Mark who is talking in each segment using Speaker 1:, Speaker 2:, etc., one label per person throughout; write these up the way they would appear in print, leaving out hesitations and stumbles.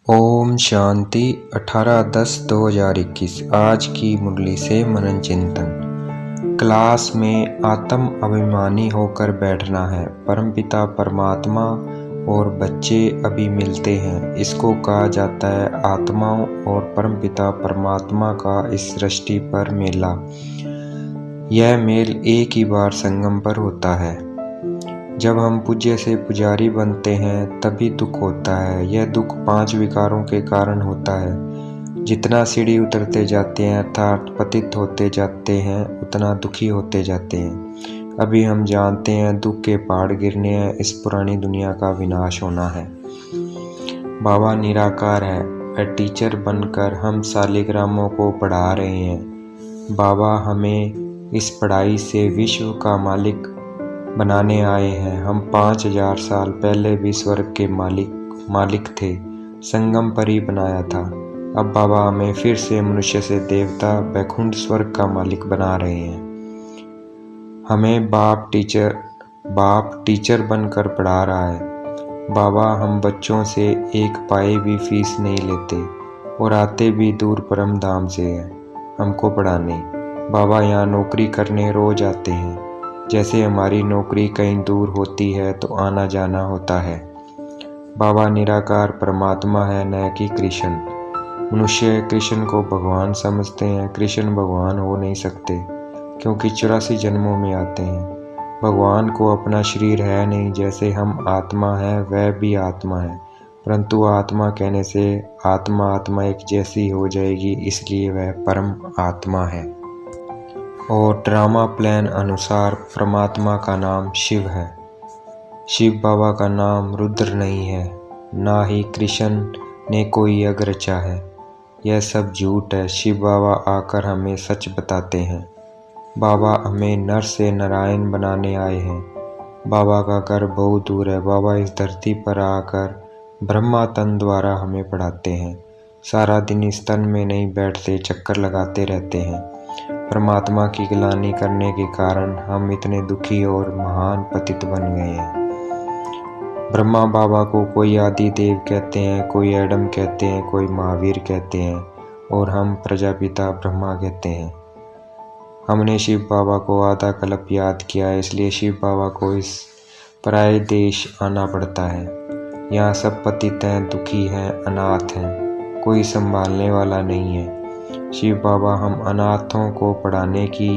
Speaker 1: ओम शांति 18/10/2021। आज की मुरली से मनन चिंतन। क्लास में आत्म अभिमानी होकर बैठना है। परमपिता परमात्मा और बच्चे अभी मिलते हैं। इसको कहा जाता है आत्माओं और परमपिता परमात्मा का इस सृष्टि पर मेला। यह मेल एक ही बार संगम पर होता है। जब हम पूज्य से पुजारी बनते हैं तभी दुख होता है। यह दुख 5 विकारों के कारण होता है। जितना सीढ़ी उतरते जाते हैं अर्थात पतित होते जाते हैं उतना दुखी होते जाते हैं। अभी हम जानते हैं दुख के पहाड़ गिरने हैं, इस पुरानी दुनिया का विनाश होना है। बाबा निराकार है, वह टीचर बनकर हम शालिग्रामों को पढ़ा रहे हैं। बाबा हमें इस पढ़ाई से विश्व का मालिक बनाने आए हैं। हम 5000 साल पहले भी स्वर्ग के मालिक थे, संगम पर ही बनाया था। अब बाबा हमें फिर से मनुष्य से देवता बैकुंठ स्वर्ग का मालिक बना रहे हैं। हमें बाप टीचर बनकर पढ़ा रहा है। बाबा हम बच्चों से 1 पाई भी फीस नहीं लेते और आते भी दूर परम धाम से हैं हमको पढ़ाने। बाबा यहाँ नौकरी करने रोज आते हैं। जैसे हमारी नौकरी कहीं दूर होती है तो आना जाना होता है। बाबा निराकार परमात्मा है, न कि कृष्ण। मनुष्य कृष्ण को भगवान समझते हैं। कृष्ण भगवान हो नहीं सकते क्योंकि 84 जन्मों में आते हैं। भगवान को अपना शरीर है नहीं। जैसे हम आत्मा है वह भी आत्मा है, परंतु आत्मा कहने से आत्मा एक जैसी हो जाएगी, इसलिए वह परम आत्मा है। और ड्रामा प्लान अनुसार परमात्मा का नाम शिव है। शिव बाबा का नाम रुद्र नहीं है, ना ही कृष्ण ने कोई यज्ञ रचा है। यह सब झूठ है। शिव बाबा आकर हमें सच बताते हैं। बाबा हमें नर से नारायण बनाने आए हैं। बाबा का घर बहुत दूर है। बाबा इस धरती पर आकर ब्रह्मा तन द्वारा हमें पढ़ाते हैं। सारा दिन इस तन में नहीं बैठते, चक्कर लगाते रहते हैं। परमात्मा की गिलानी करने के कारण हम इतने दुखी और महान पतित बन गए हैं। ब्रह्मा बाबा को कोई आदि देव कहते हैं, कोई एडम कहते हैं, कोई महावीर कहते हैं और हम प्रजापिता ब्रह्मा कहते हैं। हमने शिव बाबा को आधा कल्प याद किया है, इसलिए शिव बाबा को इस पराये देश आना पड़ता है। यहाँ सब पतित हैं, दुखी हैं, अनाथ हैं, कोई संभालने वाला नहीं है। शिव बाबा हम अनाथों को पढ़ाने की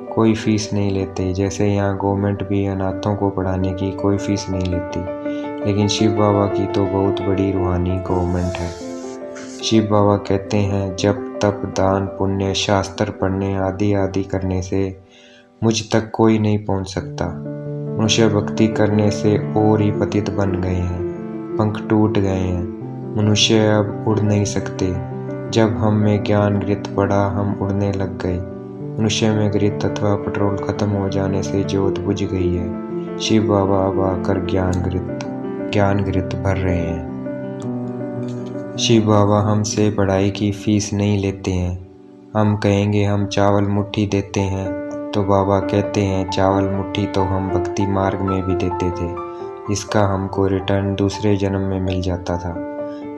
Speaker 1: कोई फीस नहीं लेते। जैसे यहाँ गवर्नमेंट भी अनाथों को पढ़ाने की कोई फीस नहीं लेती, लेकिन शिव बाबा की तो बहुत बड़ी रूहानी गवर्नमेंट है। शिव बाबा कहते हैं जप तप दान पुण्य शास्त्र पढ़ने आदि करने से मुझ तक कोई नहीं पहुँच सकता। मनुष्य भक्ति करने से और ही पतित बन गए हैं, पंख टूट गए हैं। मनुष्य अब उड़ नहीं सकते। जब हम में ज्ञान घृत पड़ा हम उड़ने लग गए। मनुष्य में घृत अथवा पेट्रोल खत्म हो जाने से जोत बुझ गई है। शिव बाबा अब आकर ज्ञान घृत भर रहे हैं। शिव बाबा हमसे पढ़ाई की फीस नहीं लेते हैं। हम कहेंगे हम चावल मुट्ठी देते हैं तो बाबा कहते हैं चावल मुट्ठी तो हम भक्ति मार्ग में भी देते थे, इसका हमको रिटर्न दूसरे जन्म में मिल जाता था।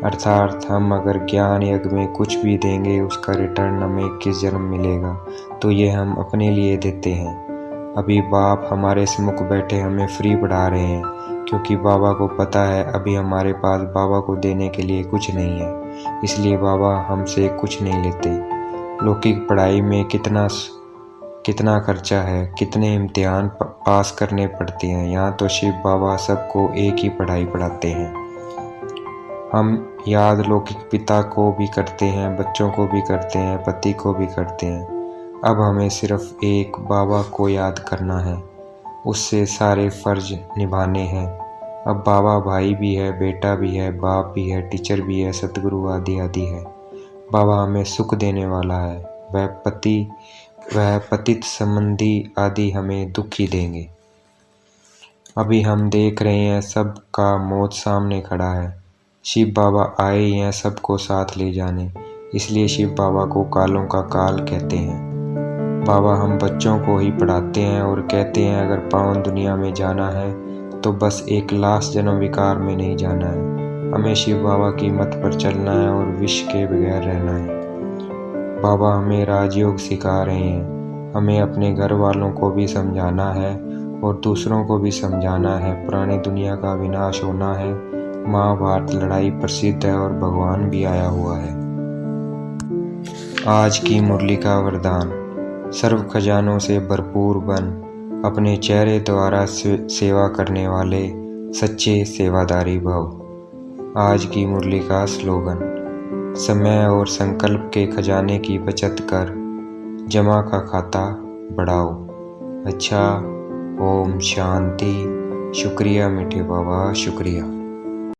Speaker 1: अर्थात हम अगर ज्ञान यज्ञ में कुछ भी देंगे उसका रिटर्न हमें 21 जन्म मिलेगा, तो ये हम अपने लिए देते हैं। अभी बाप हमारे सम्मुख बैठे हमें फ्री पढ़ा रहे हैं, क्योंकि बाबा को पता है अभी हमारे पास बाबा को देने के लिए कुछ नहीं है, इसलिए बाबा हमसे कुछ नहीं लेते। लौकिक पढ़ाई में कितना खर्चा है, कितने इम्तिहान पास करने पड़ते हैं। यहाँ तो शिव बाबा सबको एक ही पढ़ाई पढ़ाते हैं। हम याद लौकिक पिता को भी करते हैं, बच्चों को भी करते हैं, पति को भी करते हैं। अब हमें सिर्फ एक बाबा को याद करना है, उससे सारे फर्ज निभाने हैं। अब बाबा भाई भी है, बेटा भी है, बाप भी है, टीचर भी है, सतगुरु आदि है। बाबा हमें सुख देने वाला है। वह पतित संबंधी आदि हमें दुख ही देंगे। अभी हम देख रहे हैं सबका मौत सामने खड़ा है। शिव बाबा आए हैं सबको साथ ले जाने, इसलिए शिव बाबा को कालों का काल कहते हैं। बाबा हम बच्चों को ही पढ़ाते हैं और कहते हैं अगर पावन दुनिया में जाना है तो बस एक लास्ट जन्म विकार में नहीं जाना है। हमें शिव बाबा की मत पर चलना है और विष के बगैर रहना है। बाबा हमें राजयोग सिखा रहे हैं। हमें अपने घर वालों को भी समझाना है और दूसरों को भी समझाना है। पुरानी दुनिया का विनाश होना है। महाभारत लड़ाई प्रसिद्ध है और भगवान भी आया हुआ है। आज की मुरली का वरदान, सर्व खजानों से भरपूर बन, अपने चेहरे द्वारा सेवा करने वाले सच्चे सेवादारी भव। आज की मुरली का स्लोगन, समय और संकल्प के खजाने की बचत कर, जमा का खाता बढ़ाओ। अच्छा, ओम शांति। शुक्रिया मीठे बाबा, शुक्रिया।